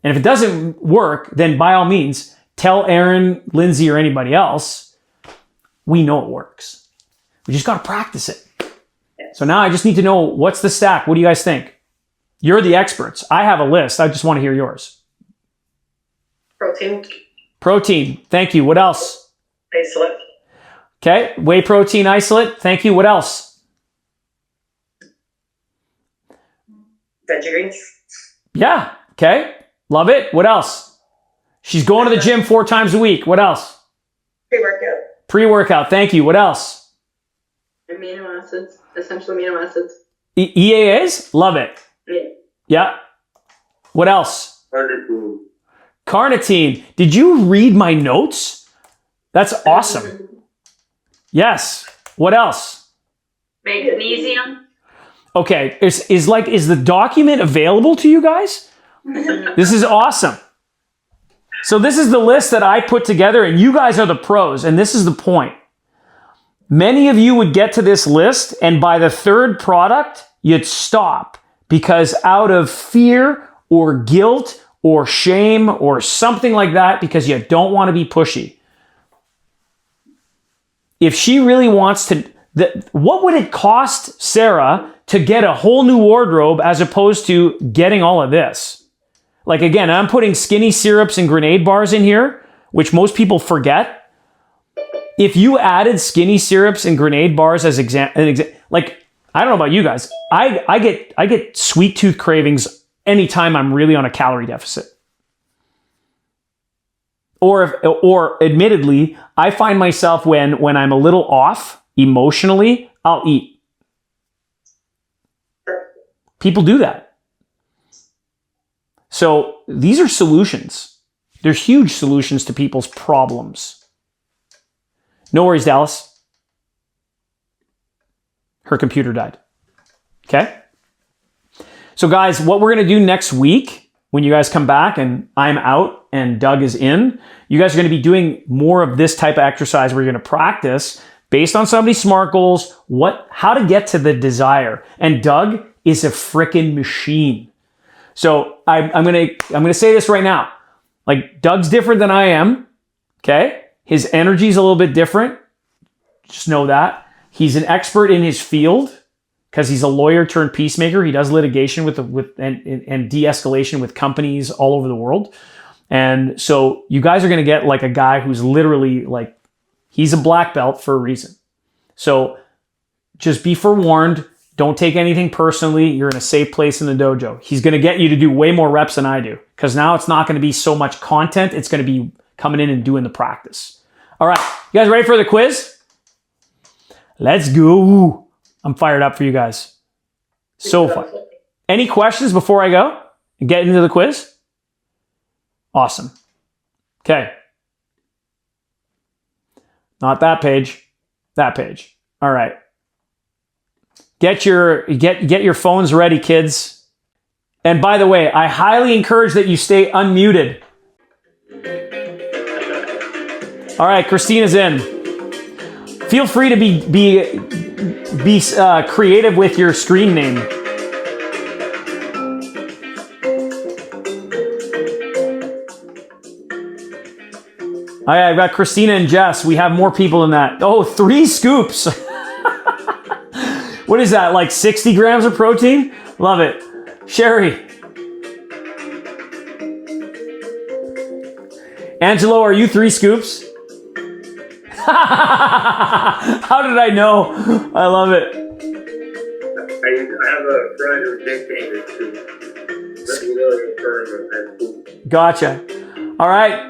And if it doesn't work, then by all means, tell Aaron, Lindsay, or anybody else, we know it works. We just got to practice it. So now I just need to know, what's the stack? What do you guys think? You're the experts. I have a list. I just want to hear yours. Protein. Protein. Thank you. What else? Isolate. Okay. Whey protein isolate. Thank you. What else? Veggie greens. Yeah. Okay. Love it. What else? She's going to the gym 4 times a week. What else? Pre-workout. Pre-workout. Thank you. What else? Amino acids. Essential amino acids. EAAs? Love it. Yeah. Yeah. What else? Carnitine. Carnitine. Did you read my notes? That's awesome. Yes. What else? Magnesium. Okay. Is the document available to you guys? This is awesome. So this is the list that I put together, and you guys are the pros, and this is the point. Many of you would get to this list, and by the 3rd product, you'd stop because out of fear or guilt or shame or something like that, because you don't want to be pushy. If she really wants to, what would it cost Sarah to get a whole new wardrobe as opposed to getting all of this? Like, again, I'm putting skinny syrups and grenade bars in here, which most people forget. If you added skinny syrups and grenade bars as like, I don't know about you guys, I get sweet tooth cravings anytime I'm really on a calorie deficit. Or admittedly, I find myself when I'm a little off emotionally, I'll eat. People do that. So these are solutions. They're huge solutions to people's problems. No worries, Dallas. Her computer died. Okay? So guys, what we're going to do next week, when you guys come back and I'm out and Doug is in, you guys are going to be doing more of this type of exercise where you're going to practice based on somebody's SMART goals, how to get to the desire. And Doug is a freaking machine. So I'm going to say this right now. Like, Doug's different than I am. Okay? His energy is a little bit different. Just know that. He's an expert in his field because he's a lawyer turned peacemaker. He does litigation and de-escalation with companies all over the world. And so you guys are going to get like a guy who's literally like, he's a black belt for a reason. So just be forewarned. Don't take anything personally. You're in a safe place in the dojo. He's going to get you to do way more reps than I do because now it's not going to be so much content. It's going to be coming in and doing the practice. All right. You guys ready for the quiz? Let's go. I'm fired up for you guys. So fun. Any questions before I go and get into the quiz? Awesome. Okay. Not that page. That page. All right. Get your phones ready, kids. And by the way, I highly encourage that you stay unmuted. All right, Christina's in. Feel free to be creative with your screen name. All right, I've got Christina and Jess. We have more people than that. Oh, 3 scoops. What is that, like 60 grams of protein? Love it. Sherry. Angelo, are you 3 scoops? How did I know? I love it. I have a friend who's dictated to let me know your firm. Gotcha. All right.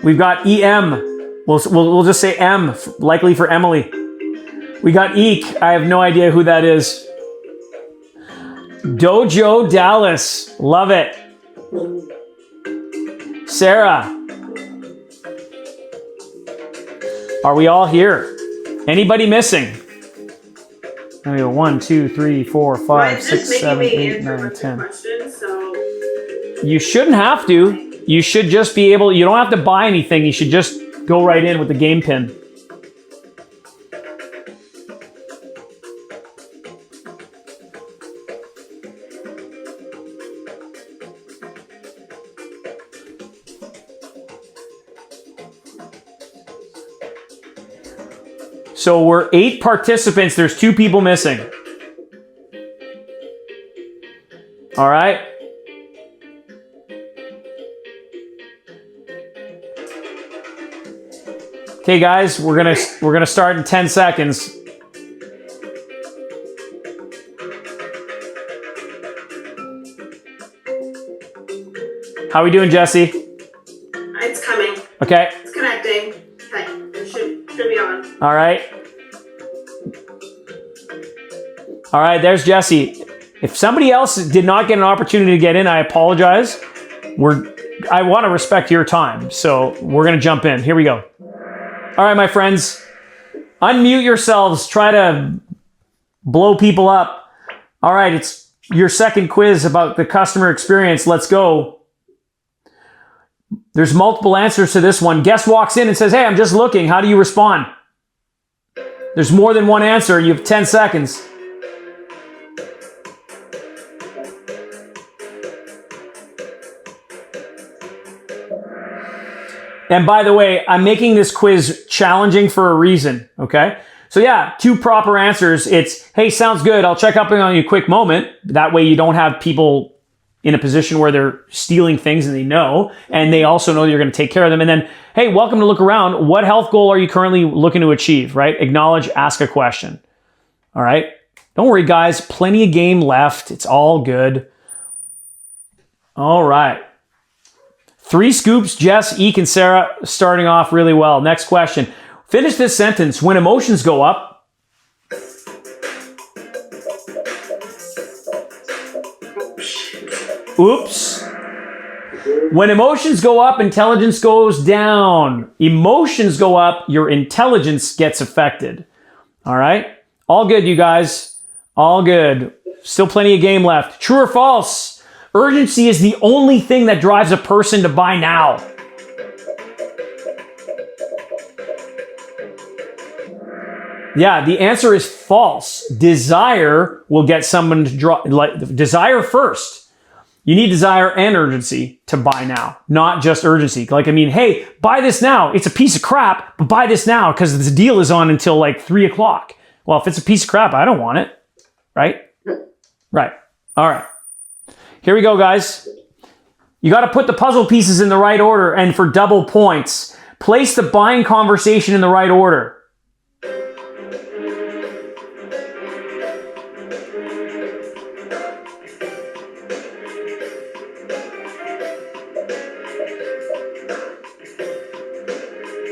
We've got EM. We'll just say M, likely for Emily. We got Eek. I have no idea who that is. Dojo Dallas. Love it. Sarah. Are we all here? Anybody missing? There we go. 1, 2, 3, 4, 5, 6, 7, 8, 9, 10. You shouldn't have to. You should just be able, you don't have to buy anything. You should just go right in with the game pin. So we're 8 participants. There's 2 people missing. All right. Okay, guys, we're gonna start in 10 seconds. How are we doing, Jesse? It's coming. Okay. It's connecting. Okay, it should be on. All right. All right, there's Jesse. If somebody else did not get an opportunity to get in, I apologize. I want to respect your time, so we're gonna jump in. Here we go. All right, my friends, unmute yourselves. Try to blow people up. All right, it's your second quiz about the customer experience. Let's go. There's multiple answers to this one. Guest walks in and says, hey, I'm just looking. How do you respond? There's more than one answer. You have 10 seconds. And by the way, I'm making this quiz challenging for a reason, okay? So yeah, 2 proper answers. It's, hey, sounds good. I'll check up on you a quick moment. That way you don't have people in a position where they're stealing things and they know, and they also know you're going to take care of them. And then, hey, welcome to look around. What health goal are you currently looking to achieve, right? Acknowledge, ask a question. All right? Don't worry, guys. Plenty of game left. It's all good. All right. 3 scoops, Jess, Eek, and Sarah starting off really well. Next question. Finish this sentence. When emotions go up. Oops. When emotions go up, intelligence goes down. Emotions go up, your intelligence gets affected. All right? All good, you guys. All good. Still plenty of game left. True or false? Urgency is the only thing that drives a person to buy now. Yeah, the answer is false. Desire will get someone to desire first. You need desire and urgency to buy now, not just urgency. Like, I mean, hey, buy this now. It's a piece of crap, but buy this now because this deal is on until like 3 o'clock. Well, if it's a piece of crap, I don't want it. Right? Right. All right. Here we go, guys. You got to put the puzzle pieces in the right order, and for double points, place the buying conversation in the right order.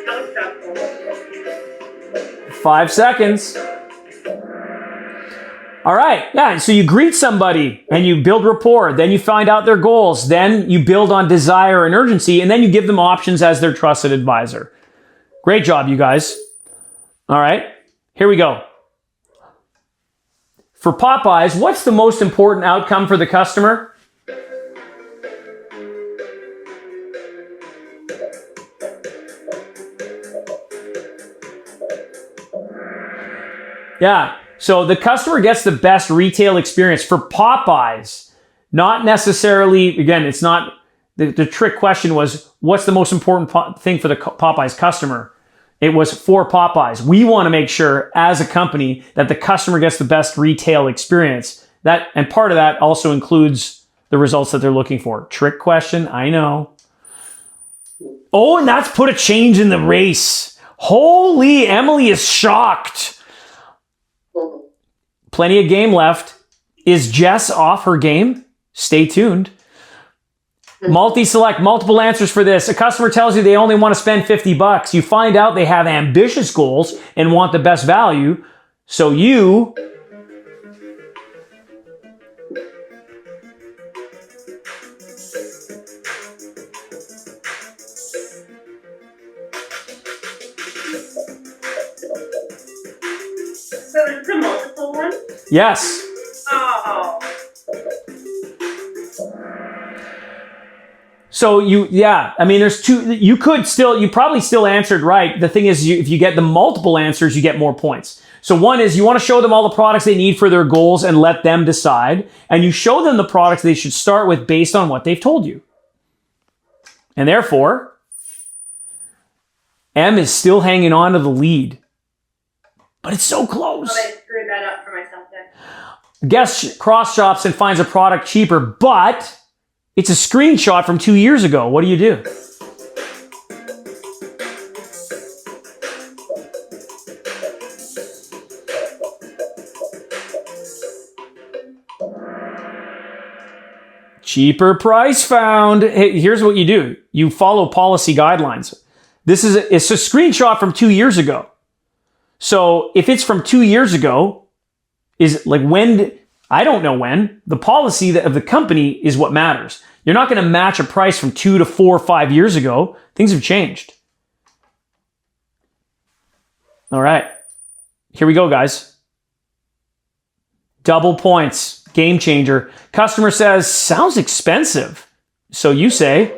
That was 5 seconds. All right, yeah, so you greet somebody and you build rapport, then you find out their goals, then you build on desire and urgency, and then you give them options as their trusted advisor. Great job, you guys. All right, here we go. For Popeyes, what's the most important outcome for the customer? Yeah, so the customer gets the best retail experience for Popeyes. Not necessarily, again, it's not, the trick question was, what's the most important thing for the Popeyes customer? It was for Popeyes. We want to make sure as a company that the customer gets the best retail experience. And part of that also includes the results that they're looking for. Trick question, I know. Oh, and that's put a change in the race. Holy, Emily is shocked. Plenty of game left. Is Jess off her game? Stay tuned. Multi-select, multiple answers for this. A customer tells you they only want to spend $50. You find out they have ambitious goals and want the best value. So you... So it's a multiple one? Yes. Oh. So there's two, you probably still answered right. The thing is, if you get the multiple answers, you get more points. So one is you want to show them all the products they need for their goals and let them decide. And you show them the products they should start with based on what they've told you. And therefore, M is still hanging on to the lead. But it's so close. Well, I screwed that up for myself then. Guess cross shops and finds a product cheaper, but it's a screenshot from 2 years ago. What do? Cheaper price found. Hey, here's what you do. You follow policy guidelines. It's a screenshot from 2 years ago. So if it's from 2 years ago, is like when, I don't know when, the policy of the company is what matters. You're not going to match a price from 2 to 4 or 5 years ago. Things have changed. All right. Here we go, guys. Double points. Game changer. Customer says, sounds expensive. So you say...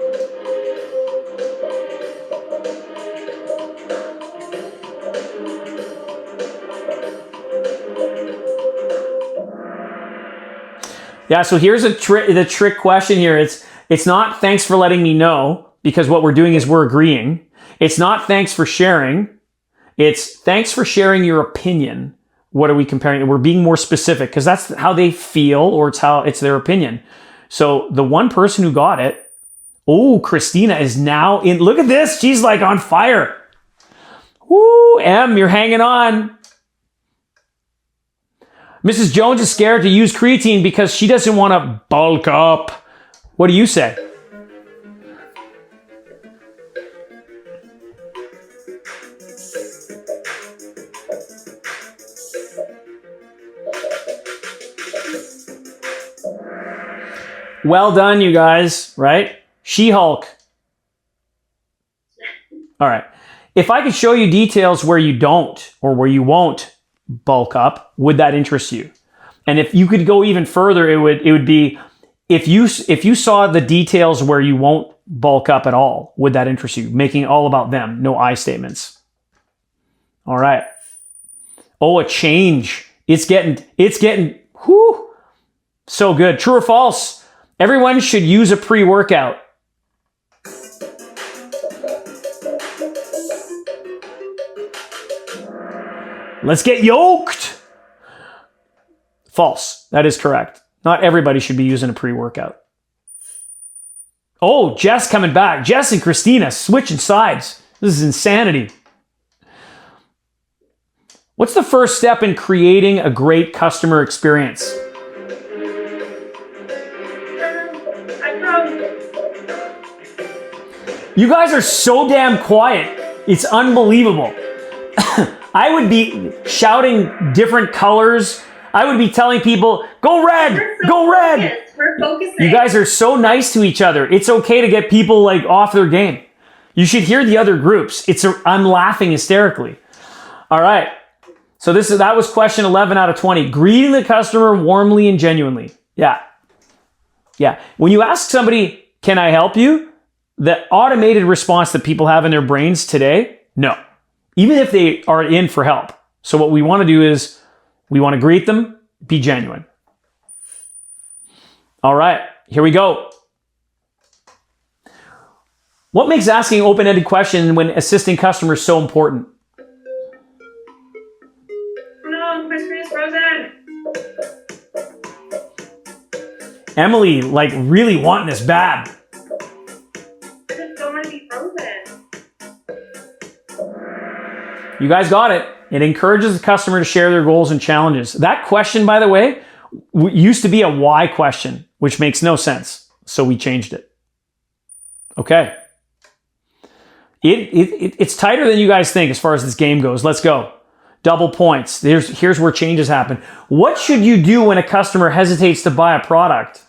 Yeah, so here's the trick question here. It's not thanks for letting me know, because what we're doing is we're agreeing. It's not thanks for sharing. It's thanks for sharing your opinion. What are we comparing? We're being more specific because that's how they feel, or it's their opinion. So the one person who got it, Christina is now in. Look at this. She's like on fire. Woo, M, you're hanging on. Mrs. Jones is scared to use creatine because she doesn't want to bulk up. What do you say? Well done, you guys, right? She-Hulk. All right. If I could show you details where you don't or where you won't bulk up, would that interest you? And if you could go even further, it would be if you saw the details where you won't bulk up at all, would that interest you? Making it all about them, no I statements. All right. A change. It's getting whoo, so good. True or false? Everyone should use a pre-workout. Let's get yoked. False. That is correct. Not everybody should be using a pre-workout. Jess coming back. Jess and Christina switching sides. This is insanity. What's the first step in creating a great customer experience? You guys are so damn quiet. It's unbelievable. I would be shouting different colors. I would be telling people, go red, go red. We're focusing. You guys are so nice to each other. It's okay to get people like off their game. You should hear the other groups. I'm laughing hysterically. All right. So that was question 11 out of 20. Greeting the customer warmly and genuinely. Yeah. When you ask somebody, can I help you? The automated response that people have in their brains today, no. Even if they are in for help. So what we want to do is we want to greet them, be genuine. All right, here we go. What makes asking open-ended questions when assisting customers so important? No, Crispy is frozen. Emily, like, really wanting this bad. I just don't want to be frozen. You guys got it. It encourages the customer to share their goals and challenges. That question, by the way, used to be a why question, which makes no sense. So we changed it. Okay. It's tighter than you guys think as far as this game goes. Let's go. Double points. Here's where changes happen. What should you do when a customer hesitates to buy a product?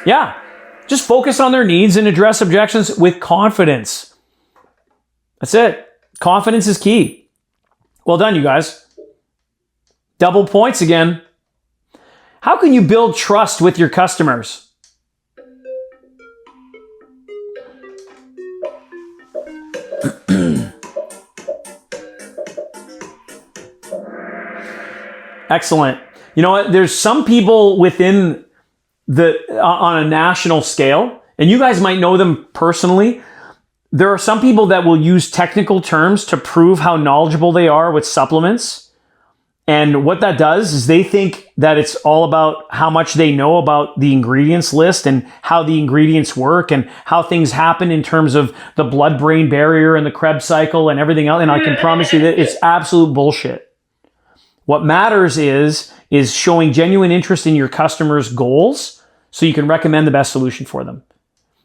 Yeah, just focus on their needs and address objections with confidence. That's it. Confidence is key. Well done, you guys. Double points again. How can you build trust with your customers? Excellent. You know what? There's some people within on a national scale, and you guys might know them personally. There are some people that will use technical terms to prove how knowledgeable they are with supplements. And what that does is they think that it's all about how much they know about the ingredients list and how the ingredients work and how things happen in terms of the blood-brain barrier and the Krebs cycle and everything else. And I can promise you that it's absolute bullshit. What matters is showing genuine interest in your customers' goals so you can recommend the best solution for them.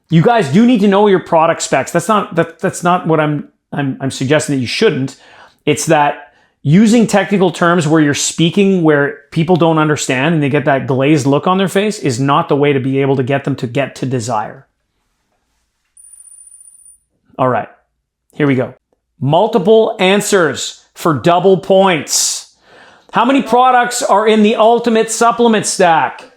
You guys do need to know your product specs. That's not what I'm suggesting that you shouldn't. It's that using technical terms where you're speaking where people don't understand and they get that glazed look on their face is not the way to be able to get them to get to desire. All right, here we go. Multiple answers for double points. How many products are in the ultimate supplement stack?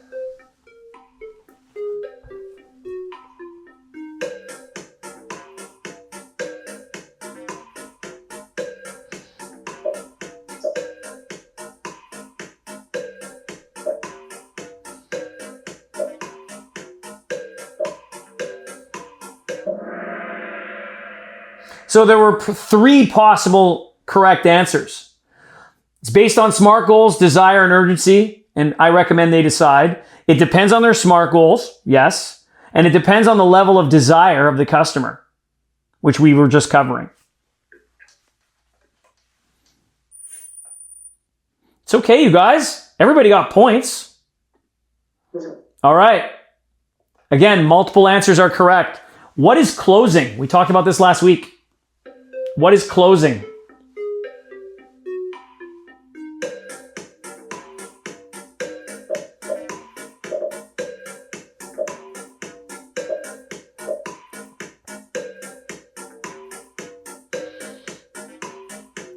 So there were three possible correct answers. It's based on SMART goals, desire, and urgency, and I recommend they decide. It depends on their SMART goals, yes, and it depends on the level of desire of the customer, which we were just covering. It's okay, you guys. Everybody got points. All right. Again, multiple answers are correct. What is closing? We talked about this last week. What is closing?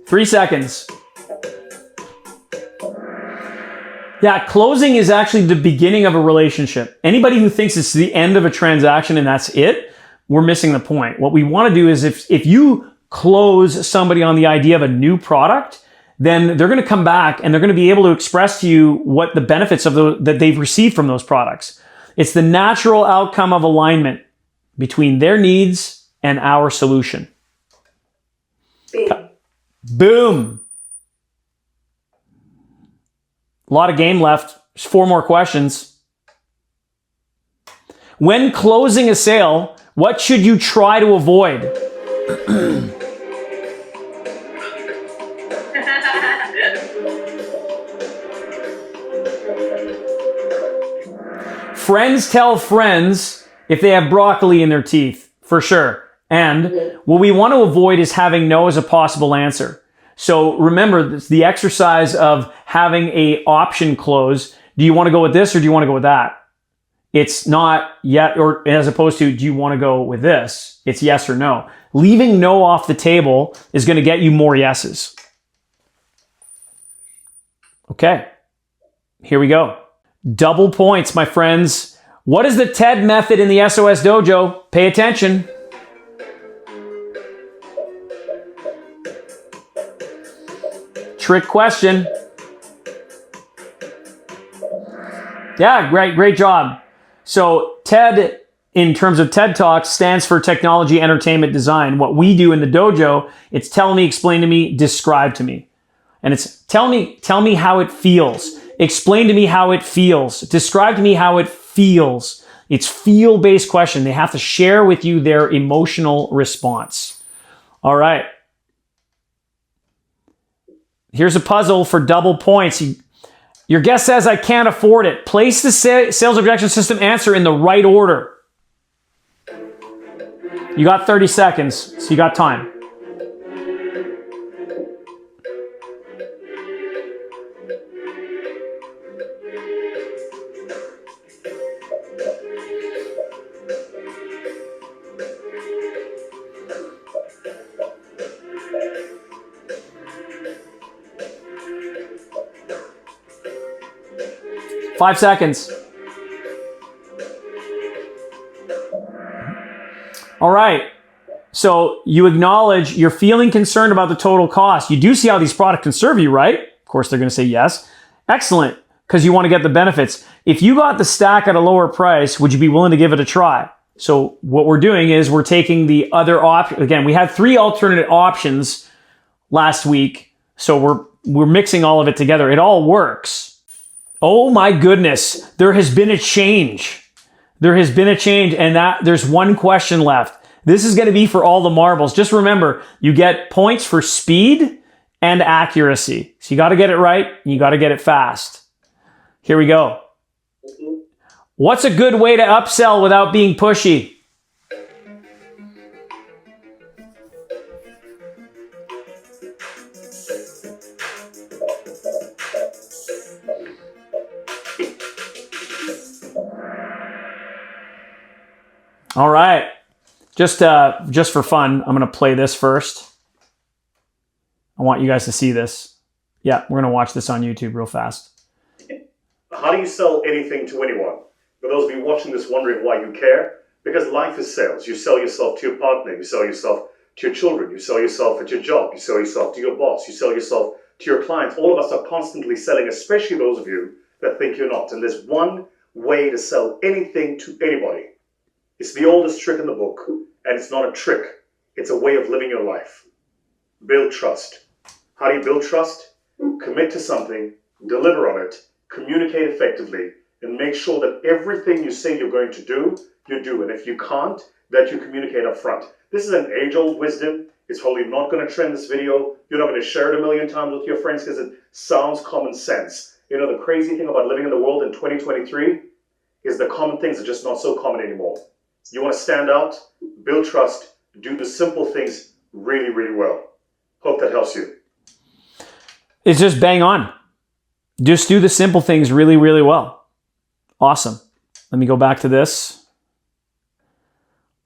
Three seconds. Yeah, closing is actually the beginning of a relationship. Anybody who thinks it's the end of a transaction and that's it, we're missing the point. What we want to do is if you close somebody on the idea of a new product, then they're going to come back and they're going to be able to express to you what the benefits of that they've received from those products. It's the natural outcome of alignment between their needs and our solution. Boom. A lot of game left. There's 4 more questions. When closing a sale, what should you try to avoid? Friends tell friends if they have broccoli in their teeth, for sure. And what we want to avoid is having no as a possible answer. So remember, it's the exercise of having a option close. Do you want to go with this or do you want to go with that? It's not yet, or as opposed to, do you want to go with this? It's yes or no. Leaving no off the table is going to get you more yeses. Okay, here we go. Double points, my friends. What is the TED method in the SOS Dojo? Pay attention. Trick question. Yeah, great job. So TED, in terms of TED Talks, stands for Technology, Entertainment, Design. What we do in the dojo, it's tell me, explain to me, describe to me. And it's tell me how it feels. Explain to me how it feels. Describe to me how it feels. It's feel-based question. They have to share with you their emotional response. All right. Here's a puzzle for double points. Your guest says, I can't afford it. Place the sales objection system answer in the right order. You got 30 seconds, so you got time. Five seconds. All right. So you acknowledge you're feeling concerned about the total cost. You do see how these products can serve you, right? Of course, they're going to say yes. Excellent, because you want to get the benefits. If you got the stack at a lower price, would you be willing to give it a try? So what we're doing is we're taking the other option. Again, we had 3 alternate options last week. So we're mixing all of it together. It all works. Oh my goodness, there has been a change. There has been a change, and that there's one question left. This is going to be for all the marbles. Just remember, you get points for speed and accuracy. So you got to get it right, and you got to get it fast. Here we go. What's a good way to upsell without being pushy? All right, just for fun, I'm going to play this first. I want you guys to see this. Yeah, we're going to watch this on YouTube real fast. How do you sell anything to anyone? For those of you watching this wondering why you care, because life is sales. You sell yourself to your partner, you sell yourself to your children, you sell yourself at your job, you sell yourself to your boss, you sell yourself to your clients. All of us are constantly selling, especially those of you that think you're not. And there's one way to sell anything to anybody. It's the oldest trick in the book, and it's not a trick. It's a way of living your life. Build trust. How do you build trust? Commit to something, deliver on it, communicate effectively, and make sure that everything you say you're going to do, you do. And if you can't, that you communicate up front. This is an age-old wisdom. It's probably not going to trend this video. You're not going to share it a million times with your friends because it sounds common sense. You know, the crazy thing about living in the world in 2023 is the common things are just not so common anymore. You want to stand out, build trust, do the simple things really, really well. Hope that helps you. It's just bang on. Just do the simple things really, really well. Awesome. Let me go back to this.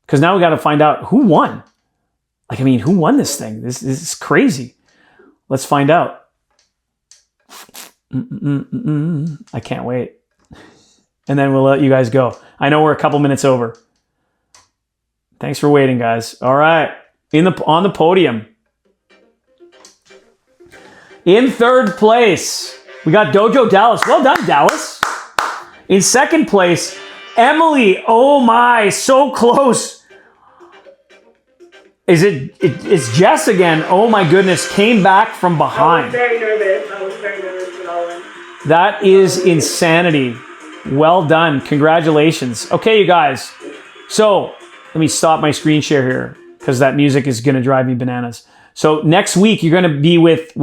Because now we got to find out who won. Like, I mean, who won this thing? This is crazy. Let's find out. I can't wait. And then we'll let you guys go. I know we're a couple minutes over. Thanks for waiting, guys. All right. On the podium. In third place, we got Dojo Dallas. Well done, Dallas. In second place, Emily. Oh my, so close. It's Jess again. Oh my goodness, came back from behind. I was very nervous with that one. That is insanity. Well done. Congratulations. Okay, you guys. So let me stop my screen share here because that music is going to drive me bananas. So next week, you're going to be with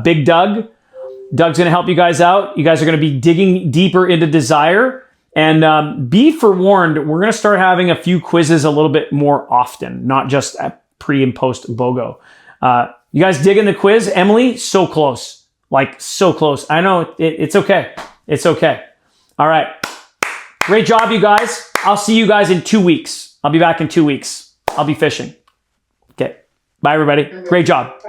Big Doug. Doug's going to help you guys out. You guys are going to be digging deeper into desire. And be forewarned, we're going to start having a few quizzes a little bit more often, not just at pre and post BOGO. You guys digging the quiz? Emily, so close. Like, so close. I know, it's okay. It's okay. All right. Great job, you guys. I'll see you guys in 2 weeks. I'll be back in 2 weeks. I'll be fishing. Okay. Bye, everybody. Great job.